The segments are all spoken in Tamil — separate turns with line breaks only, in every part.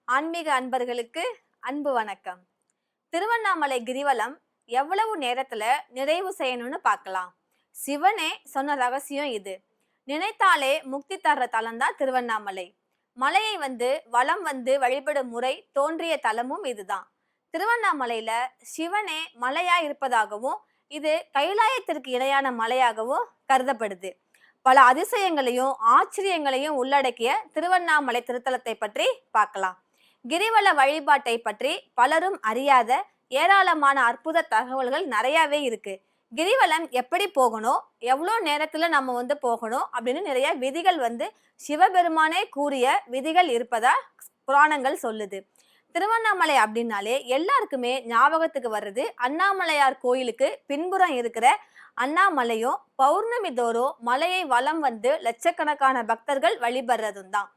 ஆன்மீக அன்பர்களுக்கு அன்பு வணக்கம். திருவண்ணாமலை கிரிவலம் எவ்வளவு நேரத்துல நிறைவு செய்யணும்னு பார்க்கலாம். சிவனே சொன்ன ரகசியம் இது. நினைத்தாலே முக்தி தர்ற தலம் தான் திருவண்ணாமலை. மலையை வலம் வழிபடும் முறை தோன்றிய தலமும் இதுதான். திருவண்ணாமலையில சிவனே மலையா இருப்பதாகவும் இது கைலாயத்திற்கு இணையான மலையாகவும் கருதப்படுது. பல அதிசயங்களையும் ஆச்சரியங்களையும் உள்ளடக்கிய திருவண்ணாமலை திருத்தலத்தை பற்றி பார்க்கலாம். கிரிவல வழிபாட்டை பற்றி பலரும் அறியாத ஏராளமான அற்புத தகவல்கள் நிறையவே இருக்கு. கிரிவலம் எப்படி போகணும், எவ்வளோ நேரத்துல நம்ம போகணும் அப்படின்னு நிறைய விதிகள் சிவபெருமானே கூறிய விதிகள் இருப்பதா புராணங்கள் சொல்லுது. திருவண்ணாமலை அப்படின்னாலே எல்லாருக்குமே ஞாபகத்துக்கு வர்றது அண்ணாமலையார் கோயிலுக்கு பின்புறம் இருக்கிற அண்ணாமலையும் பௌர்ணமி தோறும் மலையை வலம் லட்சக்கணக்கான பக்தர்கள் வழிபடுறதும் தான்.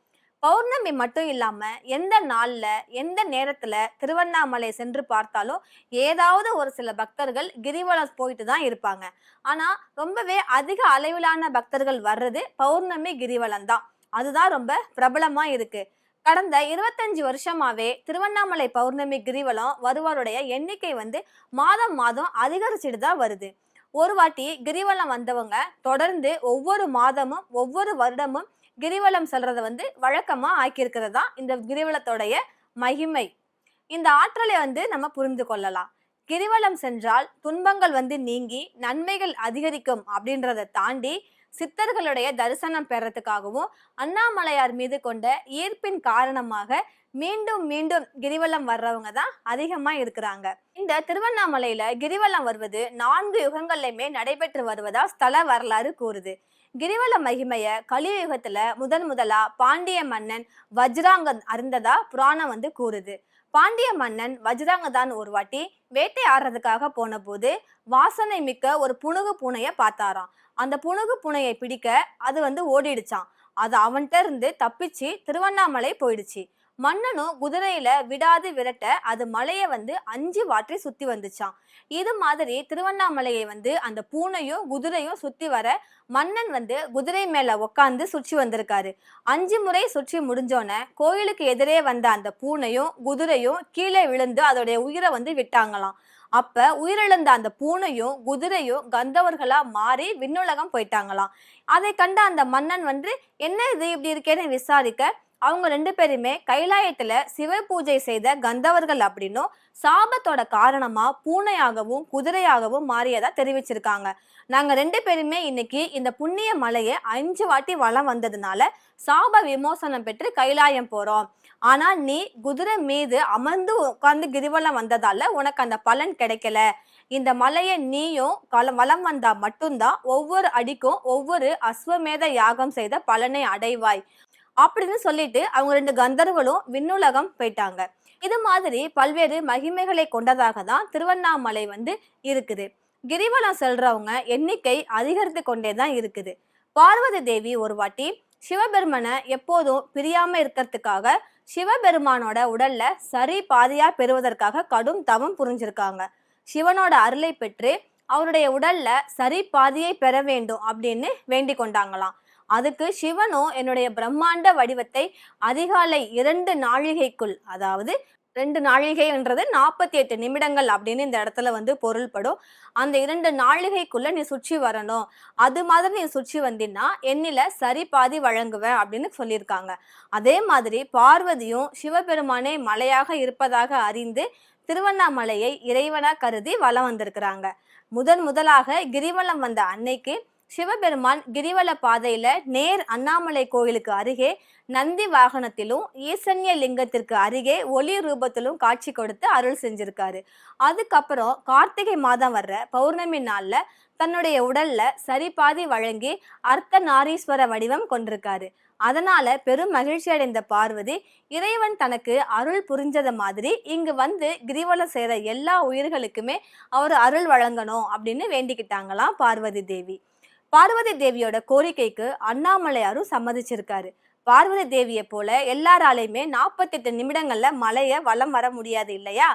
பௌர்ணமி மட்டும் இல்லாம எந்த நாள்ல எந்த நேரத்துல திருவண்ணாமலை சென்று பார்த்தாலும் ஏதாவது ஒரு சில பக்தர்கள் கிரிவலம் போயிட்டு தான் இருப்பாங்க. ஆனா ரொம்பவே அதிக அளவிலான பக்தர்கள் வர்றது பௌர்ணமி கிரிவலம் தான். அதுதான் ரொம்ப பிரபலமா இருக்கு. கடந்த 25 வருஷமாவே திருவண்ணாமலை பௌர்ணமி கிரிவலம் வருவாருடைய எண்ணிக்கை மாதம் மாதம் அதிகரிச்சுட்டு தான் வருது. ஒரு வாட்டி கிரிவலம் வந்தவங்க தொடர்ந்து ஒவ்வொரு மாதமும் ஒவ்வொரு வருடமும் கிரிவலம் செல்றத வழக்கமா ஆக்கியிருக்கிறதா இந்த கிரிவலத்தோடைய மகிமை. இந்த ஆற்றலை நம்ம புரிந்து கொள்ளலாம். கிரிவலம் சென்றால் துன்பங்கள் நீங்கி நன்மைகள் அதிகரிக்கும் அப்படின்றத தாண்டி சித்தர்களுடைய தரிசனம் பெறத்துக்காகவும் அண்ணாமலையார் மீது கொண்ட ஈர்ப்பின் காரணமாக மீண்டும் மீண்டும் கிரிவலம் வர்றவங்க தான் அதிகமா இருக்கிறாங்க. இந்த திருவண்ணாமலையில கிரிவலம் வருவது 4 யுகங்கள்லயுமே நடைபெற்று வருவதா ஸ்தல வரலாறு கூறுது. கிரிவல மகிமைய கலியுகத்துல முதலா பாண்டிய மன்னன் வஜ்ராங்கன் அறிந்ததா புராணம் கூறுது. பாண்டிய மன்னன் வஜ்ராங்கதான் ஒரு வாட்டி வேட்டை ஆடுறதுக்காக போன போது வாசனை மிக்க ஒரு புனுகு பூனைய பார்த்தாராம். அந்த புனுகு பூனையை பிடிக்க அது ஓடிடுச்சான். அது அவன்கிட்ட இருந்து தப்பிச்சு திருவண்ணாமலை போயிடுச்சு. மன்னனும் குதிரையில விடாது விரட்ட அது மலைய 5 வாட்டி சுத்தி வந்துச்சான். இது மாதிரி திருவண்ணாமலையை அந்த பூனையும் குதிரையும் சுத்தி வர மன்னன் குதிரை மேல உக்காந்து சுற்றி வந்திருக்காரு. 5 முறை சுற்றி முடிஞ்சோன கோயிலுக்கு எதிரே வந்த அந்த பூனையும் குதிரையும் கீழே விழுந்து அதோடைய உயிரை விட்டாங்களாம். அப்ப உயிரிழந்த அந்த பூனையும் குதிரையும் கந்தவர்களா மாறி விண்ணுலகம் போயிட்டாங்களாம். அதை கண்ட அந்த மன்னன் என்ன இது இப்படி இருக்கேன்னு விசாரிக்க அவங்க 2 பேருமே கைலாயத்துல சிவ பூஜை செய்த கந்தவர்கள் அப்படின்னும் சாபத்தோட காரணமா பூனையாகவும் குதிரையாகவும் மாறியதா தெரிவிச்சிருக்காங்க. நாங்க 2 பேருமே இன்னைக்கு இந்த புண்ணிய மலையை 5 வாட்டி வலம் வந்ததுனால சாப விமோசனம் பெற்று கைலாயம் போறோம். ஆனா நீ குதிரை மீது அமர்ந்து உட்கார்ந்து கிரிவலம் வந்ததால உனக்கு அந்த பலன் கிடைக்கல. இந்த மலையை நீயும் வலம் வந்தா மட்டும்தான் ஒவ்வொரு அடிக்கும் ஒவ்வொரு அஸ்வமேத யாகம் செய்த பலனை அடைவாய் அப்படின்னு சொல்லிட்டு அவங்க 2 கந்தர்களும் விண்ணுலகம் போயிட்டாங்க. இது மாதிரி பல்வேறு மகிமைகளை கொண்டதாக தான் திருவண்ணாமலை இருக்குது. கிரிவலம் செல்றவங்க எண்ணிக்கை அதிகரித்து கொண்டே தான் இருக்குது. பார்வதி தேவி ஒரு வாட்டி சிவபெருமனை எப்போதும் பிரியாம இருக்கிறதுக்காக சிவபெருமானோட உடல்ல சரி பாதியா பெறுவதற்காக கடும் தவம் புரிஞ்சிருக்காங்க. சிவனோட அருளை பெற்று அவருடைய உடல்ல சரி பாதியை பெற வேண்டும் அப்படின்னு வேண்டிக் கொண்டாங்களாம். அதுக்கு சிவனும் என்னுடைய பிரம்மாண்ட வடிவத்தை அதிகாலை 2 நாழிகைக்குள், அதாவது 2 நாழிகைன்றது 48 நிமிடங்கள் அப்படின்னு இந்த இடத்துல பொருள்படும். அந்த 2 நாழிகைக்குள்ள நீ சுற்றி வரணும். அது மாதிரி நீ சுற்றி வந்தீன்னா என்னில சரி பாதி வழங்குவேன் அப்படின்னு சொல்லியிருக்காங்க. அதே மாதிரி பார்வதியும் சிவபெருமானே மலையாக இருப்பதாக அறிந்து திருவண்ணாமலையை இறைவனா கருதி வலம் வந்திருக்கிறாங்க. முதலாக கிரிவலம் வந்த அன்னைக்கு சிவபெருமான் கிரிவல பாதையில நேர் அண்ணாமலை கோயிலுக்கு அருகே நந்தி வாகனத்திலும் ஈசன்ய லிங்கத்திற்கு அருகே ஒளி ரூபத்திலும் காட்சி கொடுத்து அருள் செஞ்சிருக்காரு. அதுக்கப்புறம் கார்த்திகை மாதம் வர்ற பௌர்ணமி நாள்ல தன்னுடைய உடல்ல சரிபாதி வழங்கி அர்த்த நாரீஸ்வர வடிவம் கொண்டிருக்காரு. அதனால பெரும் மகிழ்ச்சி அடைந்த பார்வதி இறைவன் தனக்கு அருள் புரிஞ்சத மாதிரி இங்கு கிரிவலம் செய்யற எல்லா உயிர்களுக்குமே அவர் அருள் வழங்கணும் அப்படின்னு வேண்டிக்கிட்டாங்களாம் பார்வதி தேவி. பார்வதி தேவியோட கோரிக்கைக்கு அண்ணாமலையாரும் சம்மதிச்சிருக்காரு. பார்வதி தேவியை போல எல்லாராலையுமே 48 நிமிடங்கள்ல மலைய வலம் வர முடியாது இல்லையா?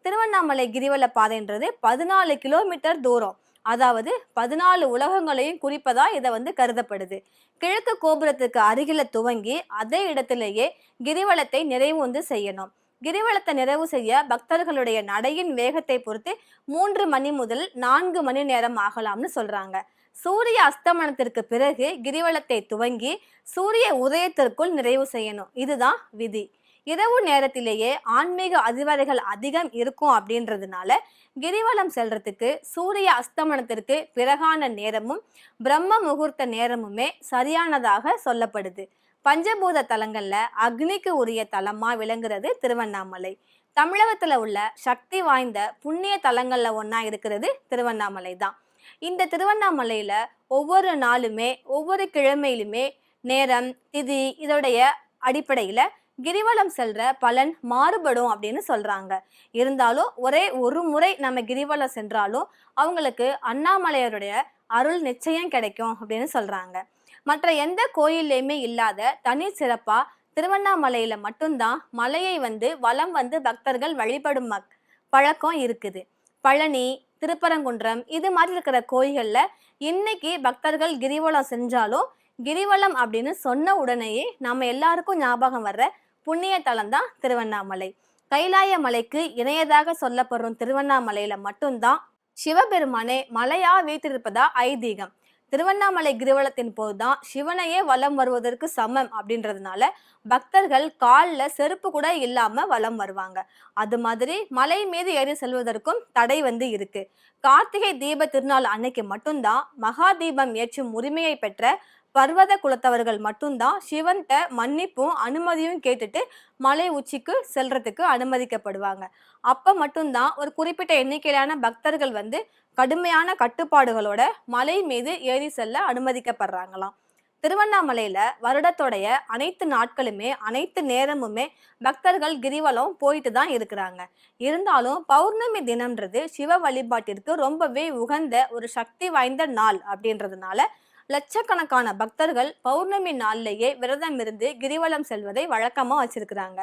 திருவண்ணாமலை கிரிவல பாதைன்றது 14 கிலோமீட்டர் தூரம். அதாவது 14 உலகங்களையும் குறிப்பதா இதை வந்து கருதப்படுது. கிழக்கு கோபுரத்துக்கு அருகில துவங்கி அதே இடத்திலேயே கிரிவலத்தை நிறைவு வந்து செய்யணும். கிரிவலத்தை நிறைவு செய்ய பக்தர்களுடைய நடையின் வேகத்தை பொறுத்து 3 மணி முதல் 4 மணி நேரம் ஆகலாம்னு சொல்றாங்க. சூரிய அஸ்தமனத்திற்கு பிறகு கிரிவலத்தை துவங்கி சூரிய உதயத்திற்குள் நிறைவு செய்யணும். இதுதான் விதி. இரவு நேரத்திலேயே ஆன்மீக அதிர்வலைகள் அதிகம் இருக்கும் அப்படின்றதுனால கிரிவலம் செல்றதுக்கு சூரிய அஸ்தமனத்திற்கு பிறகான நேரமும் பிரம்ம முகூர்த்த நேரமுமே சரியானதாக சொல்லப்படுது. பஞ்சபூத தலங்கள்ல அக்னிக்கு உரிய தலமா விளங்குறது திருவண்ணாமலை. தமிழகத்துல உள்ள சக்தி வாய்ந்த புண்ணிய தலங்கள்ல ஒன்னா இருக்கிறது திருவண்ணாமலை தான். இந்த திருவண்ணாமலையில ஒவ்வொரு நாளுமே ஒவ்வொரு கிழமையிலுமே நேரம் திதி இதோடைய அடிப்படையில கிரிவலம் செல்ற பலன் மாறுபடும் அப்படின்னு சொல்றாங்க. இருந்தாலும் ஒரே ஒரு முறை நம்ம கிரிவலம் சென்றாலும் அவங்களுக்கு அண்ணாமலையருடைய அருள் நிச்சயம் கிடைக்கும் அப்படின்னு சொல்றாங்க. மற்ற எந்த கோயில்லையுமே இல்லாத தனி சிறப்பா திருவண்ணாமலையில மட்டும்தான் மலையை வந்து வலம் வந்து பக்தர்கள் வழிபடும் பழக்கம் இருக்குது. பழனி, திருப்பரங்குன்றம் இது மாதிரி இருக்கிற கோயில்கள்ல இன்னைக்கு பக்தர்கள் கிரிவலம் செஞ்சாலும் கிரிவலம் அப்படின்னு சொன்ன உடனேயே நம்ம எல்லாருக்கும் ஞாபகம் வர்ற புண்ணிய தலம் தான் திருவண்ணாமலை. கைலாய மலைக்கு இணையதாக சொல்லப்படும் திருவண்ணாமலையில மட்டும்தான் சிவபெருமானே மலையா வீற்றிருப்பதா ஐதீகம். திருவண்ணாமலை கிரிவலத்தின் போதுதான் சிவனையே வலம் வருவதற்கு சமம் அப்படின்றதுனால பக்தர்கள் காலில் செருப்பு கூட இல்லாம வலம் வருவாங்க. அது மாதிரி மலை மீது ஏறி செல்வதற்கும் தடை வந்து இருக்கு. கார்த்திகை தீப திருநாள் அன்னைக்கு மட்டும்தான் மகா தீபம் ஏற்றும் உரிமையை பெற்ற பர்வத குலத்தவர்கள் மட்டும்தான் சிவன்கிட்ட மன்னிப்பும் அனுமதியும் கேட்டுட்டு மலை உச்சிக்கு செல்றதுக்கு அனுமதிக்கப்படுவாங்க. அப்ப மட்டும்தான் ஒரு குறிப்பிட்ட எண்ணிக்கையிலான பக்தர்கள் வந்து கடுமையான கட்டுப்பாடுகளோட மலை மீது ஏறி செல்ல அனுமதிக்கப்படுறாங்களாம். திருவண்ணாமலையில வருடத்தோடைய அனைத்து நாட்களுமே அனைத்து நேரமுமே பக்தர்கள் கிரிவலம் போயிட்டு தான் இருக்கிறாங்க. இருந்தாலும் பௌர்ணமி தினம்ன்றது சிவ வழிபாட்டிற்கு ரொம்பவே உகந்த ஒரு சக்தி வாய்ந்த நாள் அப்படின்றதுனால லட்சக்கணக்கான பக்தர்கள் பௌர்ணமி நாள்லேயே விரதம் இருந்து கிரிவலம் செல்வதை வழக்கமா வச்சிருக்கிறாங்க.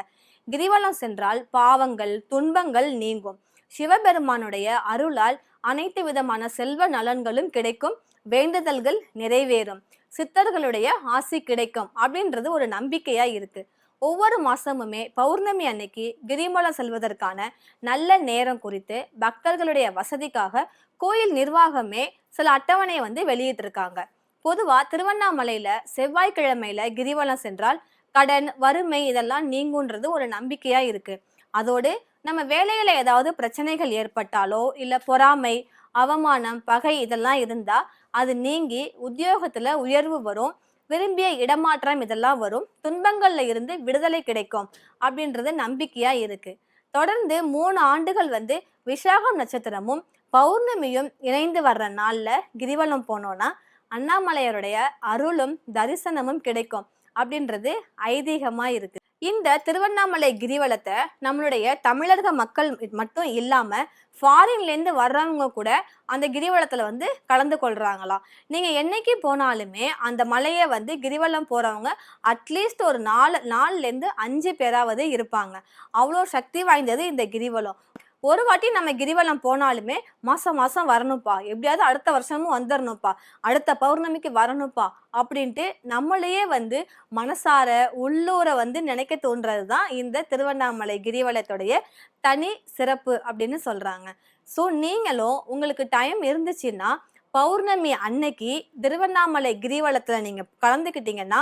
கிரிவலம் சென்றால் பாவங்கள் துன்பங்கள் நீங்கும். சிவபெருமானுடைய அருளால் அனைத்து விதமான செல்வ நலன்களும் கிடைக்கும், வேண்டுதல்கள் நிறைவேறும், சித்தர்களுடைய ஆசி கிடைக்கும் அப்படின்றது ஒரு நம்பிக்கையா இருக்கு. ஒவ்வொரு மாசமுமே பௌர்ணமி அன்னைக்கு கிரிவலம் செல்வதற்கான நல்ல நேரம் குறித்து பக்தர்களுடைய வசதிக்காக கோயில் நிர்வாகமே சில அட்டவணையை வந்து வெளியிட்டிருக்காங்க. பொதுவா திருவண்ணாமலையில செவ்வாய்க்கிழமையில கிரிவலம் சென்றால் கடன் வறுமை இதெல்லாம் நீங்குன்றது ஒரு நம்பிக்கையா இருக்கு. அதோடு நம்ம வேலையில ஏதாவது பிரச்சனைகள் ஏற்பட்டாலோ இல்ல பொறாமை அவமானம் பகை இதெல்லாம் இருந்தா அது நீங்கி உத்தியோகத்துல உயர்வு வரும், விரும்பிய இடமாற்றம் இதெல்லாம் வரும், துன்பங்கள்ல இருந்து விடுதலை கிடைக்கும் அப்படின்றது நம்பிக்கையா இருக்கு. தொடர்ந்து 3 ஆண்டுகள் வந்து விசாகம் நட்சத்திரமும் பௌர்ணமியும் இணைந்து வர்ற நாள்ல கிரிவலம் போனோம்னா அண்ணாமலையருடைய அருளும் தரிசனமும் கிடைக்கும் அப்படின்றது ஐதீகமா இருக்கு. இந்த திருவண்ணாமலை கிரிவலத்தை நம்மளுடைய தமிழக மக்கள் மட்டும் இல்லாம ஃபாரின்ல இருந்து வர்றவங்க கூட அந்த கிரிவலத்துல வந்து கலந்து கொள்றாங்களாம். நீங்க என்னைக்கு போனாலுமே அந்த மலையை வந்து கிரிவலம் போறவங்க அட்லீஸ்ட் ஒரு 4ல இருந்து 5 பேராவது இருப்பாங்க. அவ்வளோ சக்தி வாய்ந்தது இந்த கிரிவலம். ஒரு வாட்டி நம்ம கிரிவலம் போனாலுமே மாசம் மாசம் வரணும்ப்பா, எப்படியாவது அடுத்த வருஷமும் வந்துடணும்ப்பா, அடுத்த பௌர்ணமிக்கு வரணும்ப்பா அப்படின்ட்டு நம்மளையே வந்து மனசார உள்ளூரை வந்து நினைக்க தோன்றதுதான் இந்த திருவண்ணாமலை கிரிவலத்துடைய தனி சிறப்பு அப்படின்னு சொல்றாங்க. ஸோ நீங்களும் உங்களுக்கு டைம் இருந்துச்சுன்னா பௌர்ணமி அன்னைக்கு திருவண்ணாமலை கிரிவலத்துல நீங்க கலந்துக்கிட்டீங்கன்னா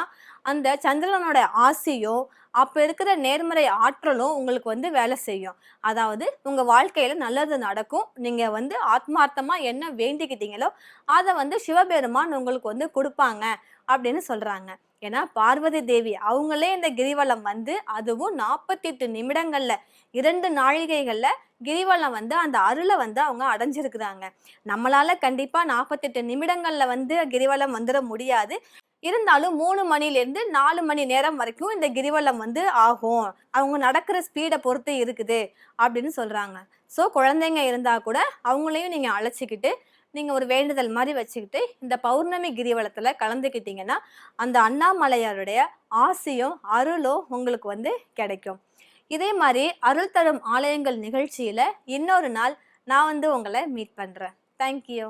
அந்த சந்திரனோட ஆசையும் அப்ப இருக்கிற நேர்மறை ஆற்றலும் உங்களுக்கு வந்து வேலை செய்யும். அதாவது உங்க வாழ்க்கையில நல்லது நடக்கும். நீங்க வந்து ஆத்மார்த்தமா என்ன வேண்டிக்கிட்டீங்களோ அதை வந்து சிவபெருமான் உங்களுக்கு வந்து கொடுப்பாங்க அப்படின்னு சொல்றாங்க. ஏன்னா பார்வதி தேவி அவங்களே இந்த கிரிவலம் வந்து அதுவும் 48 நிமிடங்கள்ல 2 நாழிகைகள்ல கிரிவலம் வந்து அந்த அருளை வந்து அவங்க அடைஞ்சிருக்கிறாங்க. நம்மளால கண்டிப்பா 48 நிமிடங்கள்ல வந்து கிரிவலம் வந்துட முடியாது. இருந்தாலும் 3 மணிலேருந்து 4 மணி நேரம் வரைக்கும் இந்த கிரிவலம் வந்து ஆகும். அவங்க நடக்கிற ஸ்பீடை பொறுத்து இருக்குது அப்படின்னு சொல்றாங்க. ஸோ குழந்தைங்க இருந்தா கூட அவங்களையும் நீங்க அழைச்சிக்கிட்டு நீங்க ஒரு வேண்டுதல் மாதிரி வச்சுக்கிட்டு இந்த பௌர்ணமி கிரிவலத்துல கலந்துக்கிட்டீங்கன்னா அந்த அண்ணாமலையாருடைய ஆசையும் அருளும் உங்களுக்கு வந்து கிடைக்கும். இதே மாதிரி அருள் தரும் ஆலயங்கள் நிகழ்ச்சியில இன்னொரு நாள் நான் வந்து உங்களை மீட் பண்றேன். தேங்க்யூ.